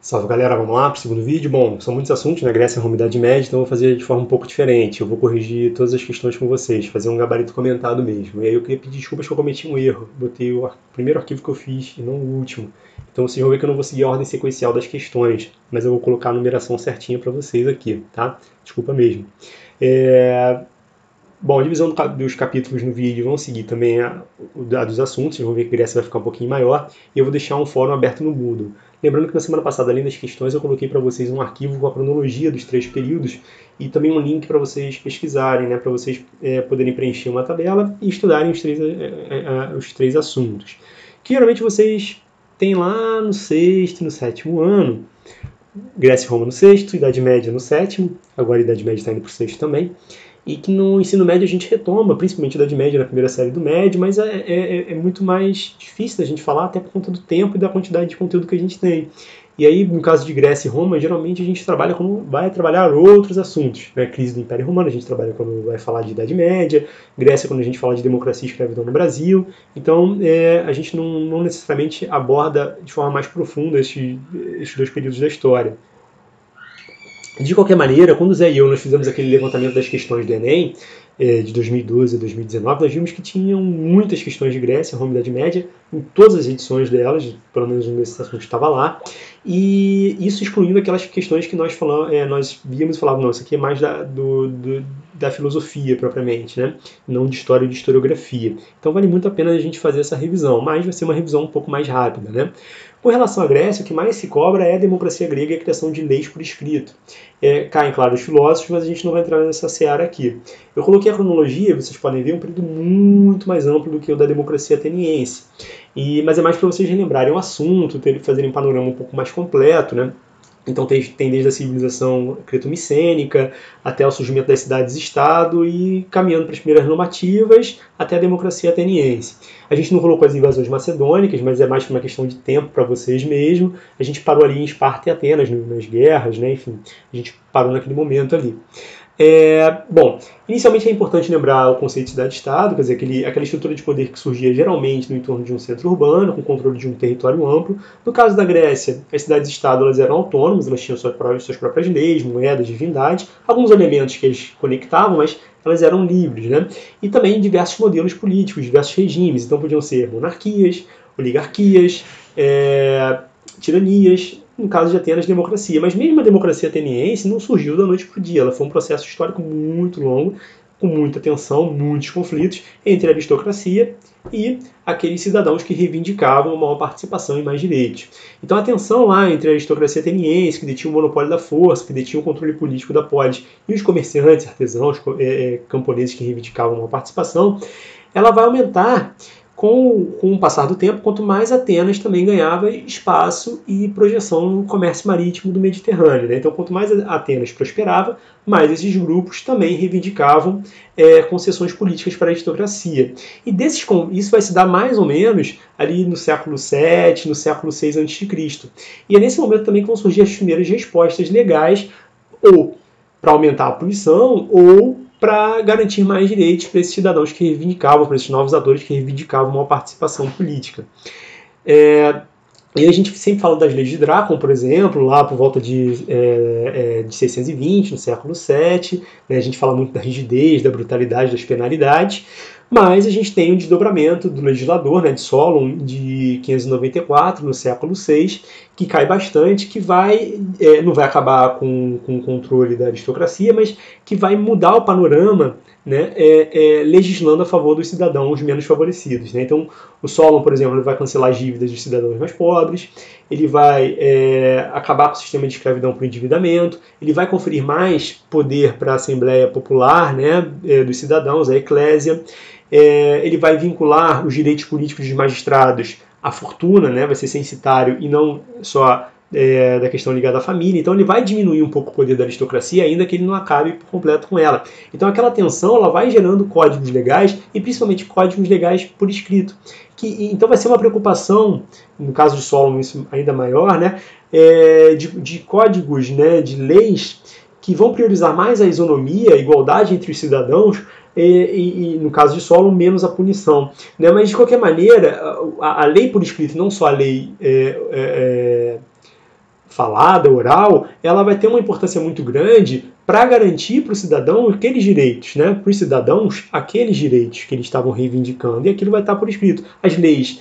Salve galera, vamos lá para o segundo vídeo. Bom, são muitos assuntos, né? Grécia, Roma e Idade Média, então eu vou fazer de forma um pouco diferente. Eu vou corrigir todas as questões com vocês, fazer um gabarito comentado mesmo. E aí eu queria pedir desculpas que eu cometi um erro. Botei o primeiro arquivo que eu fiz e não o último. Então vocês vão ver que eu não vou seguir a ordem sequencial das questões, mas eu vou colocar a numeração certinha para vocês aqui, tá? Desculpa mesmo. Bom, a divisão dos capítulos no vídeo vão seguir também a dos assuntos, vocês vão ver que a Grécia vai ficar um pouquinho maior, e eu vou deixar um fórum aberto no Moodle. Lembrando que na semana passada, além das questões, eu coloquei para vocês um arquivo com a cronologia dos 3 períodos e também um link para vocês pesquisarem, né, para vocês poderem preencher uma tabela e estudarem os três assuntos. Que geralmente vocês têm lá no 6º e no 7º ano. Grécia e Roma no 6º, Idade Média no 7º, agora a Idade Média está indo para o 6º também. E que no ensino médio a gente retoma, principalmente a Idade Média na primeira série do médio, mas é muito mais difícil da gente falar, até por conta do tempo e da quantidade de conteúdo que a gente tem. E aí, no caso de Grécia e Roma, geralmente a gente trabalha quando vai trabalhar outros assuntos. Né? Crise do Império Romano, a gente trabalha quando vai falar de Idade Média, Grécia quando a gente fala de democracia e escravidão no Brasil. Então, a gente não necessariamente aborda de forma mais profunda esses 2 períodos da história. De qualquer maneira, quando o Zé e eu nós fizemos aquele levantamento das questões do Enem, de 2012 a 2019, nós vimos que tinham muitas questões de Grécia, Roma e Idade Média, em todas as edições delas, pelo menos um desses assuntos estava lá, e isso excluindo aquelas questões que nós víamos e falávamos, não, isso aqui é mais da filosofia propriamente, né? Não de história e de historiografia. Então vale muito a pena a gente fazer essa revisão, mas vai ser uma revisão um pouco mais rápida, né? Com relação à Grécia, o que mais se cobra é a democracia grega e a criação de leis por escrito. Caem, claro, os filósofos, mas a gente não vai entrar nessa seara aqui. Eu coloquei a cronologia, vocês podem ver, um período muito mais amplo do que o da democracia ateniense. Mas é mais para vocês relembrarem o assunto, fazerem um panorama um pouco mais completo, né? Então tem desde a civilização creto-micênica até o surgimento das cidades-estado e caminhando para as primeiras normativas até a democracia ateniense. A gente não colocou as invasões macedônicas, mas é mais por uma questão de tempo para vocês mesmo. A gente parou ali em Esparta e Atenas, nas guerras, né? Enfim, a gente parou naquele momento ali. Bom, inicialmente é importante lembrar o conceito de cidade-estado, quer dizer, aquela estrutura de poder que surgia geralmente no entorno de um centro urbano, com controle de um território amplo. No caso da Grécia, as cidades-estado elas eram autônomas, elas tinham suas próprias leis, moedas, divindades, alguns elementos que as conectavam, mas elas eram livres, né? E também diversos modelos políticos, diversos regimes, então podiam ser monarquias, oligarquias, tiranias, no caso de Atenas, democracia. Mas mesmo a democracia ateniense não surgiu da noite para o dia. Ela foi um processo histórico muito longo, com muita tensão, muitos conflitos entre a aristocracia e aqueles cidadãos que reivindicavam uma maior participação e mais direitos. Então a tensão lá entre a aristocracia ateniense, que detinha o monopólio da força, que detinha o controle político da polis, e os comerciantes, artesãos, camponeses que reivindicavam uma participação, ela vai aumentar com o passar do tempo, quanto mais Atenas também ganhava espaço e projeção no comércio marítimo do Mediterrâneo. Né? Então, quanto mais Atenas prosperava, mais esses grupos também reivindicavam concessões políticas para a aristocracia. E isso vai se dar mais ou menos ali no século VII, no século VI a.C. E é nesse momento também que vão surgir as primeiras respostas legais, ou para aumentar a poluição, ou para garantir mais direitos para esses cidadãos que reivindicavam, para esses novos atores que reivindicavam uma participação política. E a gente sempre fala das leis de Drácon, por exemplo, lá por volta de 620, no século VII. Né, a gente fala muito da rigidez, da brutalidade, das penalidades. Mas a gente tem o desdobramento do legislador, né, de Solon, de 594, no século VI, que cai bastante, que não vai acabar com o controle da aristocracia, mas que vai mudar o panorama, né, legislando a favor dos cidadãos menos favorecidos. Né? Então, o Solon, por exemplo, ele vai cancelar as dívidas dos cidadãos mais pobres, ele vai acabar com o sistema de escravidão por endividamento, ele vai conferir mais poder para a Assembleia Popular, né, dos cidadãos, a Eclésia, ele vai vincular os direitos políticos dos magistrados à fortuna, né, vai ser censitário e não só da questão ligada à família. Então ele vai diminuir um pouco o poder da aristocracia, ainda que ele não acabe por completo com ela. Então aquela tensão ela vai gerando códigos legais, e principalmente códigos legais por escrito. Então vai ser uma preocupação, no caso de Solon isso ainda maior, né, de códigos, né, de leis que vão priorizar mais a isonomia, a igualdade entre os cidadãos, e no caso de Solon, menos a punição. Né? Mas, de qualquer maneira, a lei por escrito, não só a lei falada, oral, ela vai ter uma importância muito grande para garantir para o cidadão aqueles direitos, né? Para os cidadãos, aqueles direitos que eles estavam reivindicando, e aquilo vai estar por escrito. As leis,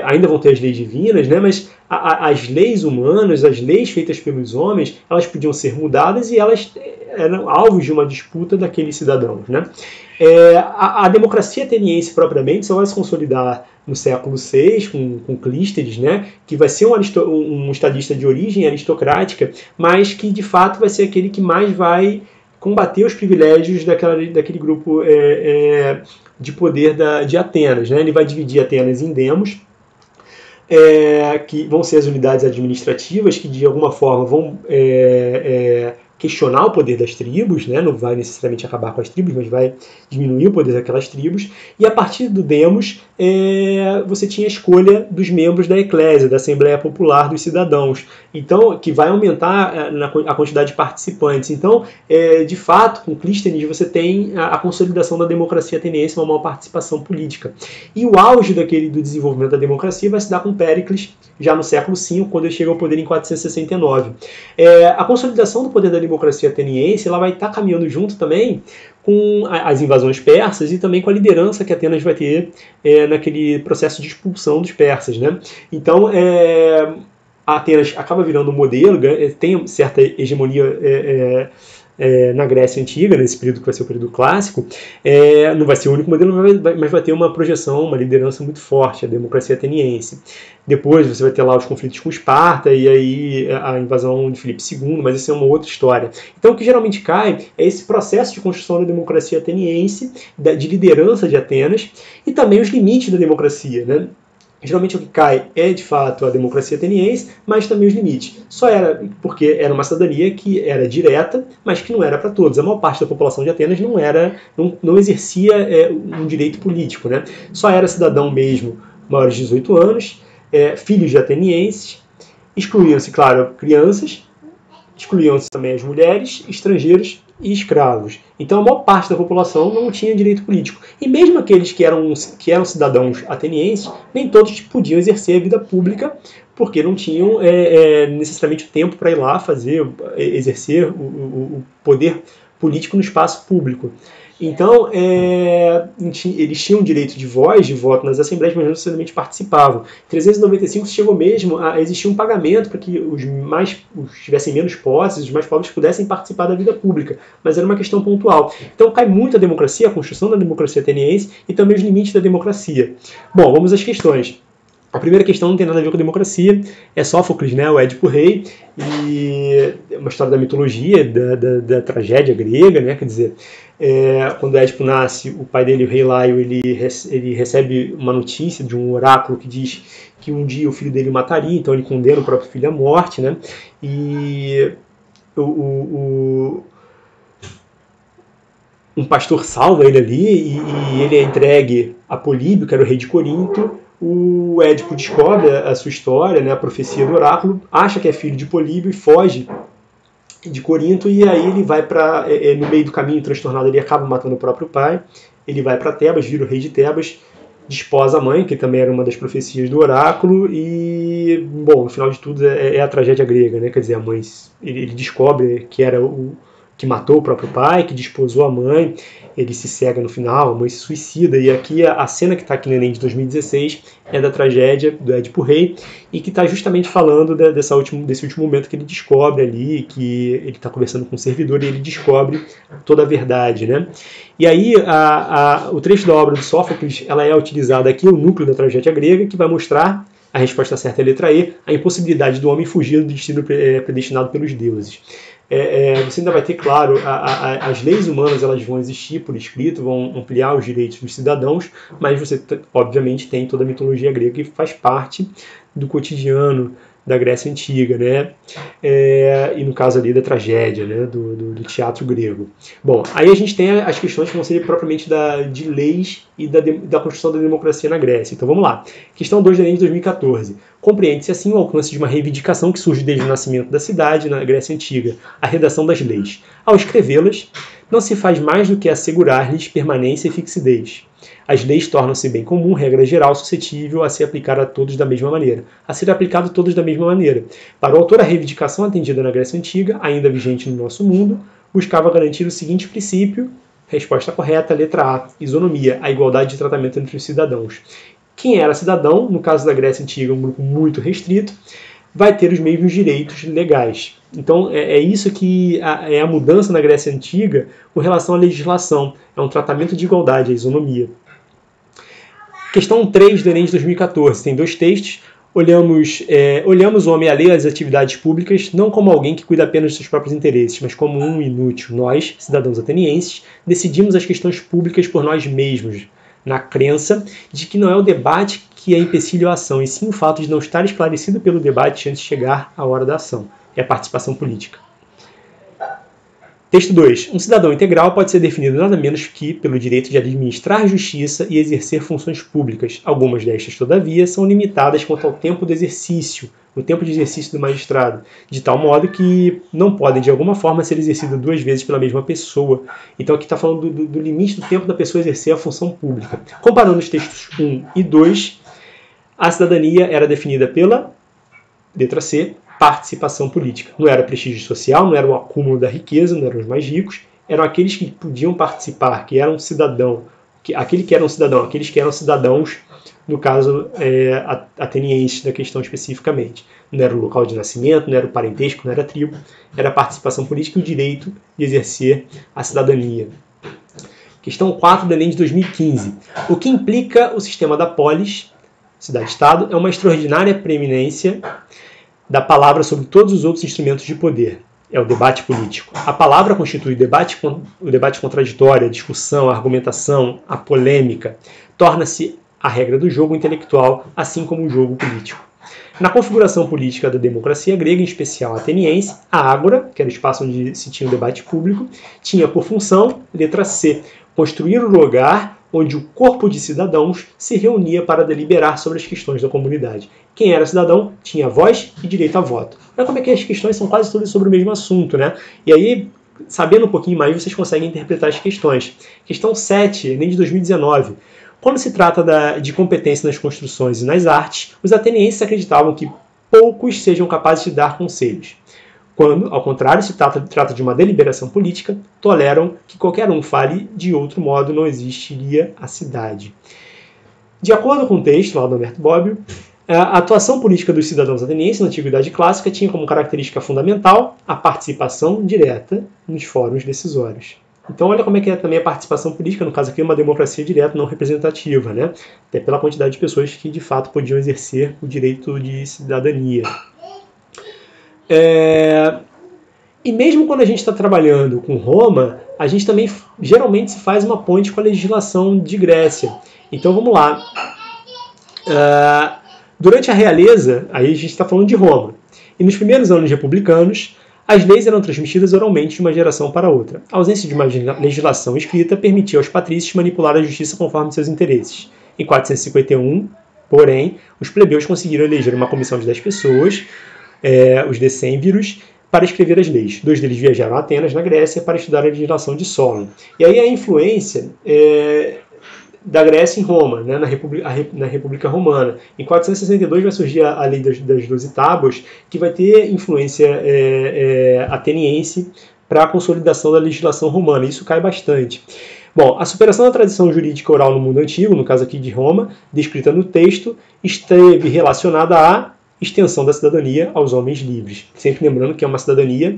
ainda vão ter as leis divinas, né? Mas as leis humanas, as leis feitas pelos homens, elas podiam ser mudadas e elas eram alvos de uma disputa daqueles cidadãos, né? A democracia ateniense propriamente só vai se consolidar no século VI, com Clístenes, né, que vai ser um estadista de origem aristocrática, mas que de fato vai ser aquele que mais vai combater os privilégios daquele grupo de poder de Atenas. Né? Ele vai dividir Atenas em demos, que vão ser as unidades administrativas, que de alguma forma vão questionar o poder das tribos, né? Não vai necessariamente acabar com as tribos, mas vai diminuir o poder daquelas tribos, e a partir do demos você tinha a escolha dos membros da eclésia, da Assembleia Popular dos Cidadãos, então, que vai aumentar a quantidade de participantes. Então, de fato, com Clístenes você tem a consolidação da democracia ateniense, uma maior participação política. E o auge do desenvolvimento da democracia vai se dar com Péricles, já no século V, quando ele chega ao poder em 469. A consolidação do poder da democracia ateniense ela vai estar caminhando junto também com as invasões persas e também com a liderança que Atenas vai ter naquele processo de expulsão dos persas. Né? Então, Atenas acaba virando um modelo, tem certa hegemonia na Grécia Antiga, nesse período que vai ser o período clássico. Não vai ser o único modelo, mas vai ter uma projeção, uma liderança muito forte, a democracia ateniense. Depois você vai ter lá os conflitos com Esparta e aí a invasão de Filipe II, mas isso é uma outra história. Então o que geralmente cai é esse processo de construção da democracia ateniense, de liderança de Atenas, e também os limites da democracia, né? Geralmente o que cai é, de fato, a democracia ateniense, mas também os limites. Só era porque era uma cidadania que era direta, mas que não era para todos. A maior parte da população de Atenas não exercia um direito político. Né? Só era cidadão mesmo maiores de 18 anos, filhos de atenienses, excluíam-se, claro, crianças, excluíam-se também as mulheres, estrangeiros e escravos. Então a maior parte da população não tinha direito político. E mesmo aqueles que eram cidadãos atenienses, nem todos podiam exercer a vida pública, porque não tinham necessariamente o tempo para ir lá exercer o poder político no espaço público. Então, eles tinham direito de voz, de voto nas assembleias, mas não necessariamente participavam. Em 395 chegou mesmo a existir um pagamento para que os tivessem menos posses, os mais pobres pudessem participar da vida pública, mas era uma questão pontual. Então cai muito a democracia, a construção da democracia ateniense e também os limites da democracia. Bom, vamos às questões. A primeira questão não tem nada a ver com democracia, é Sófocles, né, o Édipo Rei, e é uma história da mitologia, da tragédia grega, né, quer dizer, quando Édipo nasce, o pai dele, o rei Laio, ele recebe uma notícia de um oráculo que diz que um dia o filho dele o mataria, então ele condena o próprio filho à morte, né, e um pastor salva ele ali e ele é entregue a Políbio, que era o rei de Corinto. O Édipo descobre a sua história, né, a profecia do oráculo, acha que é filho de Políbio e foge de Corinto, e aí ele vai para no meio do caminho transtornado, ele acaba matando o próprio pai, ele vai para Tebas, vira o rei de Tebas, desposa a mãe, que também era uma das profecias do oráculo, e, bom, no final de tudo é a tragédia grega, né, quer dizer, a mãe, ele descobre que era que matou o próprio pai, que desposou a mãe, ele se cega no final, a mãe se suicida, e aqui a cena que está aqui no Enem de 2016 é da tragédia do Édipo Rei, e que está justamente falando desse último momento que ele descobre ali, que ele está conversando com o servidor e ele descobre toda a verdade, né? E aí o trecho da obra do Sófocles, ela é utilizada aqui, o núcleo da tragédia grega, que vai mostrar, a resposta certa é a letra E, a impossibilidade do homem fugir do destino predestinado pelos deuses. Você ainda vai ter, claro, as leis humanas elas vão existir por escrito, vão ampliar os direitos dos cidadãos, mas você, obviamente, tem toda a mitologia grega que faz parte do cotidiano da Grécia Antiga, né? E no caso ali da tragédia, né? do teatro grego. Bom, aí a gente tem as questões que vão ser propriamente de leis e da construção da democracia na Grécia. Então vamos lá. Questão 2 do Enem de 2014. Compreende-se assim o alcance de uma reivindicação que surge desde o nascimento da cidade, na Grécia Antiga, a redação das leis. Ao escrevê-las, não se faz mais do que assegurar-lhes permanência e fixidez. As leis tornam-se bem comum, regra geral, suscetível a ser aplicada a todos da mesma maneira. A ser aplicado a todos da mesma maneira. Para o autor, a reivindicação atendida na Grécia Antiga, ainda vigente no nosso mundo, buscava garantir o seguinte princípio: resposta correta, letra A, isonomia, a igualdade de tratamento entre os cidadãos. Quem era cidadão, no caso da Grécia Antiga, um grupo muito restrito, vai ter os mesmos direitos legais. Então, é isso que é a mudança na Grécia Antiga com relação à legislação. É um tratamento de igualdade, a isonomia. Questão 3 do Enem de 2014. Tem 2 textos. Olhamos o homem alheio às atividades públicas não como alguém que cuida apenas dos seus próprios interesses, mas como um inútil. Nós, cidadãos atenienses, decidimos as questões públicas por nós mesmos, na crença de que não é o debate que é empecilho à ação, e sim o fato de não estar esclarecido pelo debate antes de chegar à hora da ação. É a participação política. Texto 2. Um cidadão integral pode ser definido nada menos que pelo direito de administrar justiça e exercer funções públicas. Algumas destas, todavia, são limitadas quanto ao tempo do exercício, o tempo de exercício do magistrado, de tal modo que não podem, de alguma forma, ser exercidas 2 vezes pela mesma pessoa. Então aqui está falando do limite do tempo da pessoa exercer a função pública. Comparando os textos 1 e 2, a cidadania era definida pela, letra C, participação política. Não era prestígio social, não era o acúmulo da riqueza, não eram os mais ricos, eram aqueles que podiam participar, que eram cidadão, aqueles que eram cidadãos, no caso atenienses da questão especificamente. Não era o local de nascimento, não era o parentesco, não era a tribo, era a participação política e o direito de exercer a cidadania. Questão 4 do Enem de 2015. O que implica o sistema da polis, cidade-estado, é uma extraordinária preeminência da palavra sobre todos os outros instrumentos de poder. É o debate político. A palavra constitui o debate contraditório, a discussão, a argumentação, a polêmica. Torna-se a regra do jogo intelectual, assim como o jogo político. Na configuração política da democracia grega, em especial ateniense, a ágora, que era o espaço onde se tinha o debate público, tinha por função, letra C, construir o lugar onde o corpo de cidadãos se reunia para deliberar sobre as questões da comunidade. Quem era cidadão tinha voz e direito a voto. Olha como é que as questões são quase todas sobre o mesmo assunto, né? E aí, sabendo um pouquinho mais, vocês conseguem interpretar as questões. Questão 7, Enem de 2019. Quando se trata de competência nas construções e nas artes, os atenienses acreditavam que poucos sejam capazes de dar conselhos. Quando, ao contrário, se trata de uma deliberação política, toleram que qualquer um fale de outro modo, não existiria a cidade. De acordo com o texto lá do Humberto Bobbio, a atuação política dos cidadãos atenienses na Antiguidade Clássica tinha como característica fundamental a participação direta nos fóruns decisórios. Então olha como é que é também a participação política, no caso aqui uma democracia direta não representativa, né? Até pela quantidade de pessoas que de fato podiam exercer o direito de cidadania. E mesmo quando a gente está trabalhando com Roma, a gente também geralmente se faz uma ponte com a legislação de Grécia. Então vamos lá. Durante a realeza, aí a gente está falando de Roma, e nos primeiros anos republicanos, as leis eram transmitidas oralmente de uma geração para outra. A ausência de uma legislação escrita permitia aos patrícios manipular a justiça conforme seus interesses. Em 451, porém, os plebeus conseguiram eleger uma comissão de 10 pessoas, os decêmviros, para escrever as leis. 2 deles viajaram a Atenas, na Grécia, para estudar a legislação de Solon. E aí a influência da Grécia em Roma, né, na República Romana. Em 462 vai surgir a lei das 12 tábuas, que vai ter influência ateniense para a consolidação da legislação romana. Isso cai bastante. Bom, a superação da tradição jurídica oral no mundo antigo, no caso aqui de Roma, descrita no texto, esteve relacionada à extensão da cidadania aos homens livres. Sempre lembrando que é uma cidadania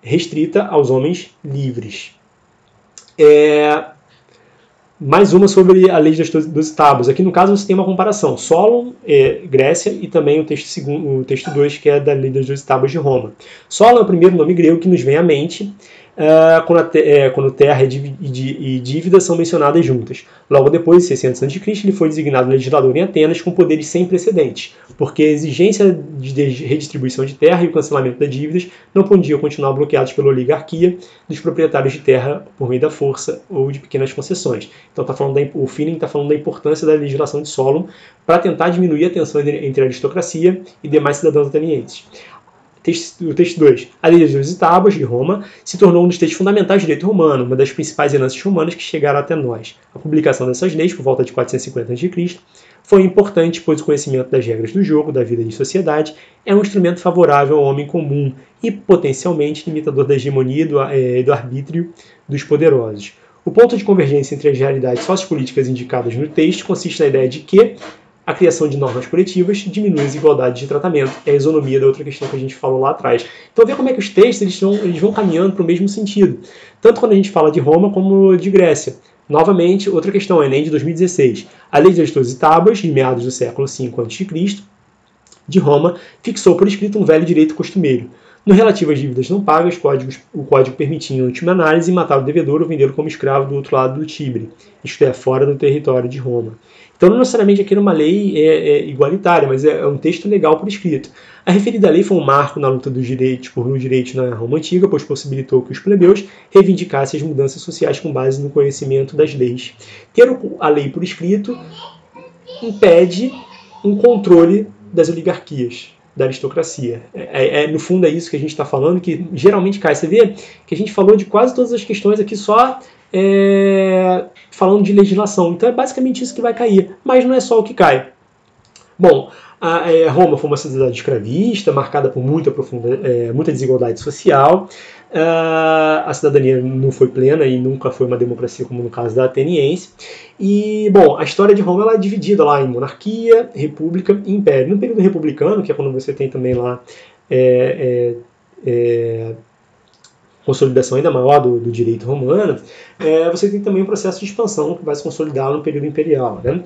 restrita aos homens livres. Mais uma sobre a lei das 12 tábuas. Aqui no caso você tem uma comparação. Solon, Grécia, e também o texto 2, que é da lei das 12 tábuas de Roma. Solon é o primeiro nome grego que nos vem à mente, quando terra e dívida são mencionadas juntas. Logo depois, em 600 a.C., ele foi designado legislador em Atenas com poderes sem precedentes, porque a exigência de redistribuição de terra e o cancelamento das dívidas não podiam continuar bloqueados pela oligarquia dos proprietários de terra por meio da força ou de pequenas concessões. Então o Finning está falando da importância da legislação de Solon para tentar diminuir a tensão entre a aristocracia e demais cidadãos atenienses. O texto 2. A Lei das 12 Tábuas de Roma se tornou um dos textos fundamentais do direito romano, uma das principais heranças romanas que chegaram até nós. A publicação dessas leis, por volta de 450 a.C., foi importante, pois o conhecimento das regras do jogo, da vida de sociedade, é um instrumento favorável ao homem comum e potencialmente limitador da hegemonia e do arbítrio dos poderosos. O ponto de convergência entre as realidades sociopolíticas indicadas no texto consiste na ideia de que a criação de normas coletivas diminui as desigualdades de tratamento. É a isonomia da outra questão que a gente falou lá atrás. Então, vê como é que os textos eles vão caminhando para o mesmo sentido. Tanto quando a gente fala de Roma como de Grécia. Novamente, outra questão, Enem de 2016. A Lei das 12 Tábuas, de meados do século V a.C., de Roma, fixou por escrito um velho direito costumeiro. No relativo às dívidas não pagas, o código permitia, em última análise, matar o devedor ou vendê-lo como escravo do outro lado do Tibre, isto é, fora do território de Roma. Então, não necessariamente aqui numa lei igualitária, mas é um texto legal por escrito. A referida lei foi um marco na luta dos direitos por direitos na Roma Antiga, pois possibilitou que os plebeus reivindicassem as mudanças sociais com base no conhecimento das leis. Ter a lei por escrito impede um controle das oligarquias, da aristocracia. No fundo é isso que a gente está falando, que geralmente cai. Você vê que a gente falou de quase todas as questões aqui só falando de legislação. Então é basicamente isso que vai cair. Mas não é só o que cai. Bom, Roma foi uma sociedade escravista, marcada por muita desigualdade social. A cidadania não foi plena e nunca foi uma democracia como no caso da ateniense. E, bom, a história de Roma ela é dividida lá em monarquia, república e império. No período republicano, que é quando você tem também lá consolidação ainda maior do direito romano, você tem também um processo de expansão que vai se consolidar no período imperial, né?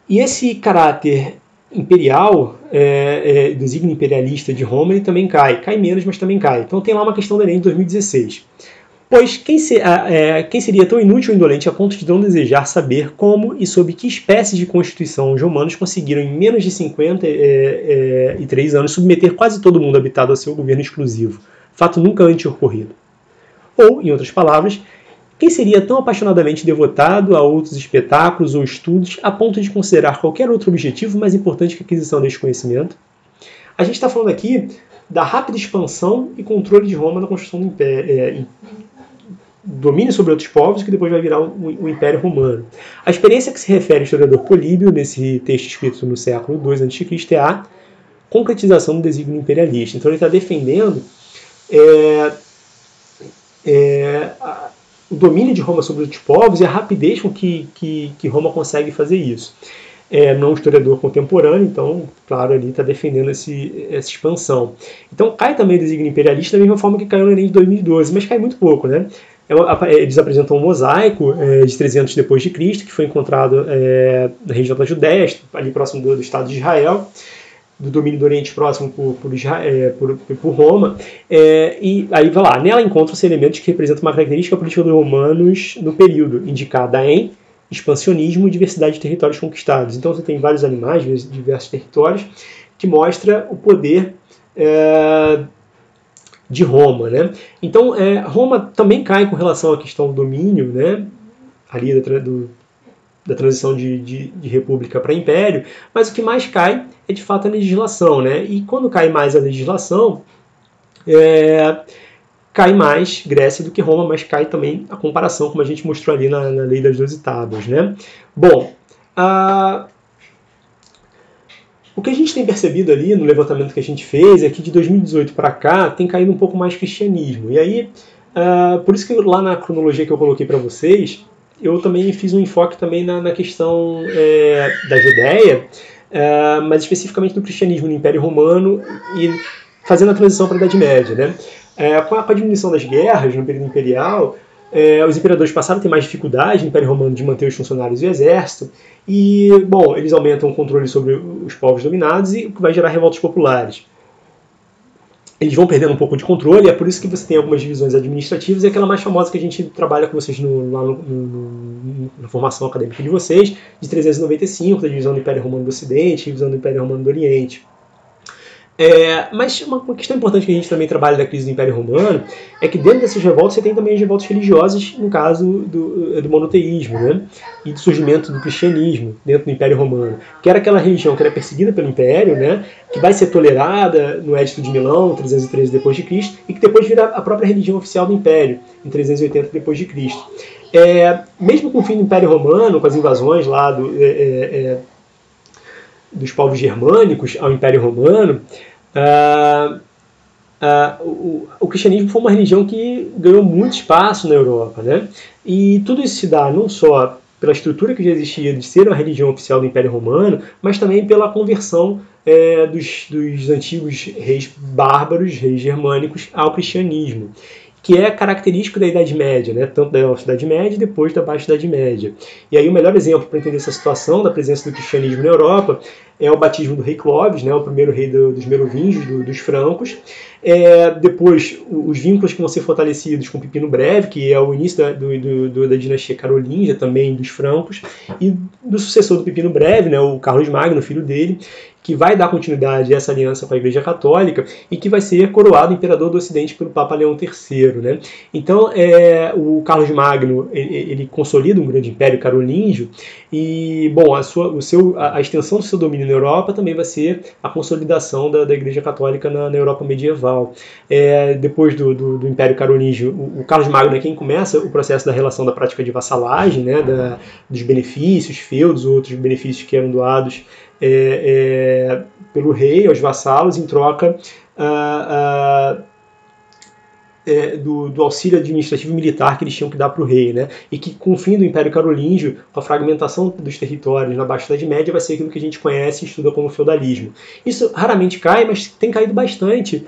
E esse caráter imperial, desígnio imperialista de Roma, ele também cai. Cai menos, mas também cai. Então tem lá uma questão do Enem de 2016. Pois quem seria tão inútil ou indolente a ponto de não desejar saber como e sob que espécies de constituição os romanos conseguiram, em menos de 53 anos, submeter quase todo mundo habitado ao seu governo exclusivo, fato nunca antes ocorrido? Ou, em outras palavras, quem seria tão apaixonadamente devotado a outros espetáculos ou estudos a ponto de considerar qualquer outro objetivo mais importante que a aquisição deste conhecimento? A gente está falando aqui da rápida expansão e controle de Roma na construção do império, domínio sobre outros povos, que depois vai virar o Império Romano. A experiência que se refere ao historiador Políbio, nesse texto escrito no século II a.C., é a concretização do desígnio imperialista. Então ele está defendendo o domínio de Roma sobre outros povos e a rapidez com que Roma consegue fazer isso. Não um historiador contemporâneo, então, claro, ali está defendendo essa expansão. Então cai também o desígnio imperialista da mesma forma que caiu no Enem de 2012, mas cai muito pouco, né? Eles apresentam um mosaico de 300 depois de Cristo, que foi encontrado na região da Judéia, ali próximo do Estado de Israel, do domínio do Oriente Próximo por Roma, e aí vai lá, nela encontram-se elementos que representam uma característica política dos romanos no período, indicada em expansionismo e diversidade de territórios conquistados. Então você tem vários animais, diversos territórios, que mostra o poder de Roma, né? Então, Roma também cai com relação à questão do domínio, né? Ali da transição de república para império, mas o que mais cai é de fato a legislação, né? E quando cai mais a legislação, cai mais Grécia do que Roma, mas cai também a comparação, como a gente mostrou ali na Lei das 12 Tábuas, né? Bom, o que a gente tem percebido ali no levantamento que a gente fez é que de 2018 para cá tem caído um pouco mais cristianismo. E aí, por isso que lá na cronologia que eu coloquei para vocês, eu também fiz um enfoque também na questão da Judéia, mas especificamente do cristianismo no Império Romano e fazendo a transição para a Idade Média, né? Com a diminuição das guerras no período imperial, os imperadores passaram a ter mais dificuldade no Império Romano de manter os funcionários e o exército, e, bom, eles aumentam o controle sobre os povos dominados e o que vai gerar revoltas populares. eles vão perdendo um pouco de controle, e é por isso que você tem algumas divisões administrativas, e aquela mais famosa que a gente trabalha com vocês lá na formação acadêmica de vocês, de 395, da divisão do Império Romano do Ocidente, divisão do Império Romano do Oriente. Mas uma questão importante que a gente também trabalha da crise do Império Romano é que dentro dessas revoltas você tem também as revoltas religiosas, no caso do monoteísmo, né? E do surgimento do cristianismo dentro do Império Romano, que era aquela religião que era perseguida pelo Império, né? Que vai ser tolerada no Edito de Milão, 313 d.C., e que depois vira a própria religião oficial do Império, em 380 d.C. Mesmo com o fim do Império Romano, com as invasões lá dos povos germânicos ao Império Romano, o cristianismo foi uma religião que ganhou muito espaço na Europa, né? E tudo isso se dá não só pela estrutura que já existia de ser uma religião oficial do Império Romano, mas também pela conversão dos antigos reis bárbaros, reis germânicos, ao cristianismo, que é característico da Idade Média, né? Tanto da Alta Idade Média e depois da Baixa Idade Média. E aí o melhor exemplo para entender essa situação da presença do cristianismo na Europa é o batismo do rei Clovis, né? O primeiro rei dos merovingios, dos francos. Depois, os vínculos que vão ser fortalecidos com Pipino Breve, que é o início da dinastia carolíngia, também dos francos, e do sucessor do Pipino Breve, né? O Carlos Magno, filho dele, que vai dar continuidade a essa aliança com a Igreja Católica e que vai ser coroado imperador do Ocidente pelo Papa Leão III. Né? Então, o Carlos Magno ele consolida um grande império carolíngio e, bom, a extensão do seu domínio na Europa também vai ser a consolidação da Igreja Católica na Europa medieval. Depois do Império Carolíngio, o Carlos Magno é quem começa o processo da relação da prática de vassalagem, né? Dos benefícios, feudos, outros benefícios que eram doados pelo rei aos vassalos em troca do auxílio administrativo e militar que eles tinham que dar para o rei, né? E que com o fim do Império Carolíngio, com a fragmentação dos territórios na Baixa Idade Média, vai ser aquilo que a gente conhece e estuda como feudalismo. Isso raramente cai, mas tem caído bastante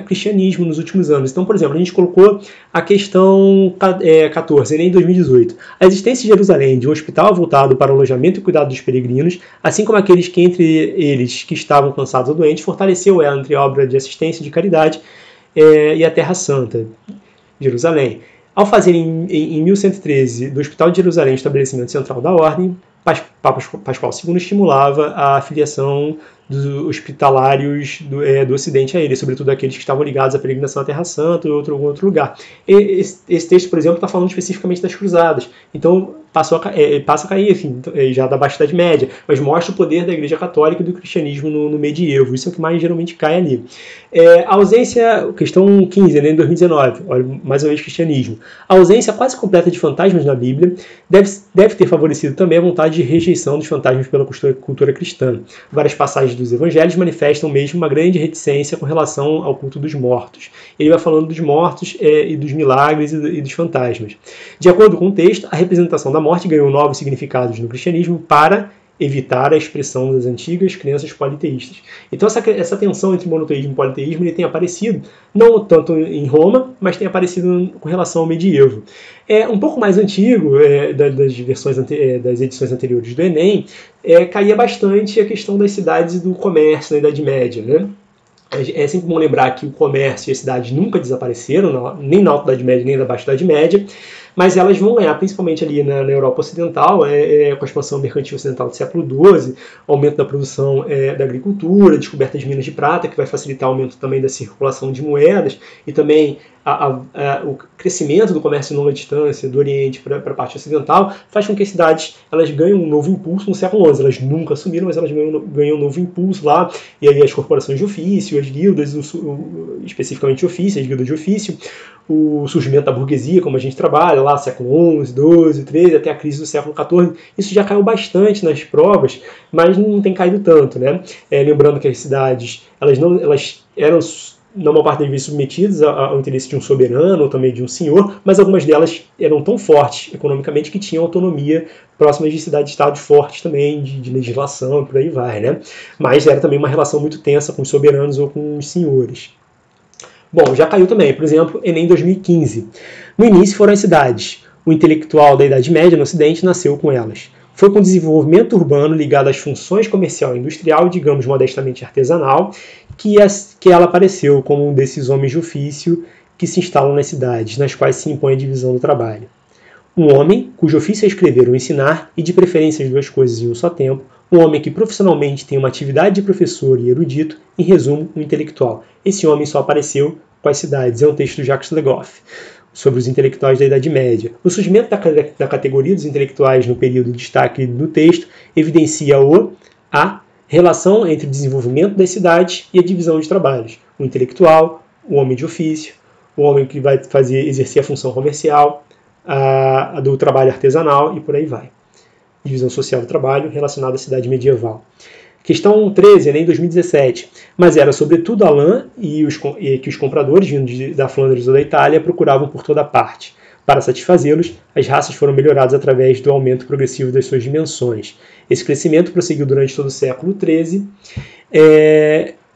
cristianismo nos últimos anos. Então, por exemplo, a gente colocou a questão 14, em 2018. A existência em Jerusalém de um hospital voltado para o alojamento e cuidado dos peregrinos, assim como aqueles que entre eles que estavam cansados ou doentes, fortaleceu ela entre a obra de assistência e de caridade e a Terra Santa, Jerusalém. Ao fazer em 1113 do Hospital de Jerusalém o estabelecimento central da ordem, Papa Pascoal II estimulava a afiliação dos hospitalários do Ocidente a ele, sobretudo aqueles que estavam ligados à peregrinação à Terra Santa ou algum outro lugar. Esse texto, por exemplo, está falando especificamente das cruzadas. Então, passa a cair, enfim, já da Baixa Idade Média, mas mostra o poder da Igreja Católica e do cristianismo no medievo. Isso é o que mais geralmente cai ali. A ausência, questão 15, né, em 2019, olha, mais uma vez cristianismo. A ausência quase completa de fantasmas na Bíblia deve ter favorecido também a vontade de rejeição dos fantasmas pela cultura cristã. Várias passagens dos evangelhos manifestam mesmo uma grande reticência com relação ao culto dos mortos. Ele vai falando dos mortos e dos milagres e dos fantasmas. De acordo com o texto, a representação da morte ganhou novos significados no cristianismo para evitar a expressão das antigas crenças politeístas. Então essa tensão entre monoteísmo e politeísmo ele tem aparecido, não tanto em Roma, mas tem aparecido com relação ao medievo. Um pouco mais antigo, das edições anteriores do Enem, caía bastante a questão das cidades e do comércio na Idade Média, né? É sempre bom lembrar que o comércio e as cidades nunca desapareceram, nem na Alta Idade Média, nem na Baixa Idade Média, mas elas vão ganhar, principalmente ali na Europa Ocidental, com a expansão mercantil ocidental do século XII, aumento da produção da agricultura, descoberta de minas de prata, que vai facilitar o aumento também da circulação de moedas, e também o crescimento do comércio em longa distância, do Oriente para a parte ocidental, faz com que as cidades elas ganhem um novo impulso no século XI. Elas nunca assumiram, mas elas ganham um novo impulso lá, e aí as corporações de ofício, as guildas, especificamente de ofício, as guildas de ofício, o surgimento da burguesia, como a gente trabalha, lá século XI, XII, XIII, até a crise do século XIV, isso já caiu bastante nas provas, mas não tem caído tanto, né? Lembrando que as cidades, elas eram, na maior parte das vezes, submetidas ao interesse de um soberano ou também de um senhor, mas algumas delas eram tão fortes economicamente que tinham autonomia próximas de cidades-estados fortes também, de legislação e por aí vai, né? Mas era também uma relação muito tensa com os soberanos ou com os senhores. Bom, já caiu também, por exemplo, Enem 2015. No início foram as cidades. O intelectual da Idade Média no Ocidente nasceu com elas. Foi com o desenvolvimento urbano ligado às funções comercial e industrial, digamos modestamente artesanal, que ela apareceu como um desses homens de ofício que se instalam nas cidades, nas quais se impõe a divisão do trabalho. Um homem cujo ofício é escrever ou ensinar, e de preferência as duas coisas em um só tempo, um homem que profissionalmente tem uma atividade de professor e erudito, em resumo, um intelectual. Esse homem só apareceu com as cidades. É um texto do Jacques Le Goff, sobre os intelectuais da Idade Média. O surgimento da categoria dos intelectuais no período de destaque do texto evidencia a relação entre o desenvolvimento das cidades e a divisão de trabalhos. O intelectual, o homem de ofício, o homem que vai exercer a função comercial, a do trabalho artesanal e por aí vai. Divisão social do trabalho relacionada à cidade medieval. Questão 13, Enem 2017. Mas era sobretudo a lã que os compradores vindos da Flandres ou da Itália procuravam por toda parte. Para satisfazê-los, as raças foram melhoradas através do aumento progressivo das suas dimensões. Esse crescimento prosseguiu durante todo o século XIII,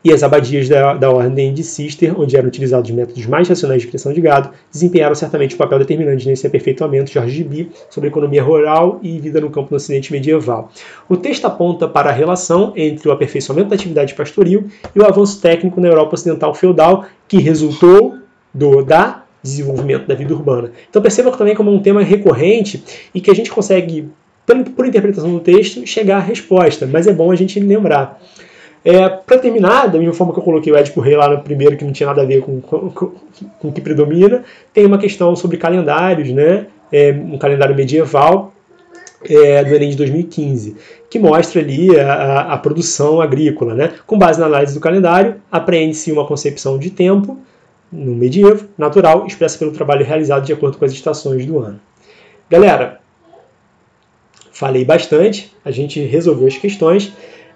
e as abadias da Ordem de Cister, onde eram utilizados métodos mais racionais de criação de gado, desempenharam certamente um papel determinante nesse aperfeiçoamento. Jorge Gibi, sobre economia rural e vida no campo no Ocidente medieval. O texto aponta para a relação entre o aperfeiçoamento da atividade pastoril e o avanço técnico na Europa Ocidental feudal, que resultou do desenvolvimento da vida urbana. Então perceba também como um tema recorrente e que a gente consegue, por interpretação do texto, chegar à resposta, mas é bom a gente lembrar. Para terminar, da mesma forma que eu coloquei o Édipo Rei lá no primeiro, que não tinha nada a ver com o que predomina, tem uma questão sobre calendários, né? Um calendário medieval do Enem de 2015, que mostra ali a produção agrícola. Né? Com base na análise do calendário, apreende-se uma concepção de tempo, no medievo, natural, expressa pelo trabalho realizado de acordo com as estações do ano. Galera, falei bastante, a gente resolveu as questões.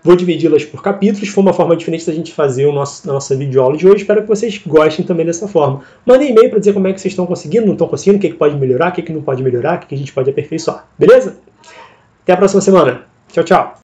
Vou dividi-las por capítulos, foi uma forma diferente da gente fazer a nossa videoaula de hoje. Espero que vocês gostem também dessa forma. Mandem e-mail para dizer como é que vocês estão conseguindo, não estão conseguindo, o que pode melhorar, o que não pode melhorar, o que a gente pode aperfeiçoar. Beleza? Até a próxima semana. Tchau, tchau.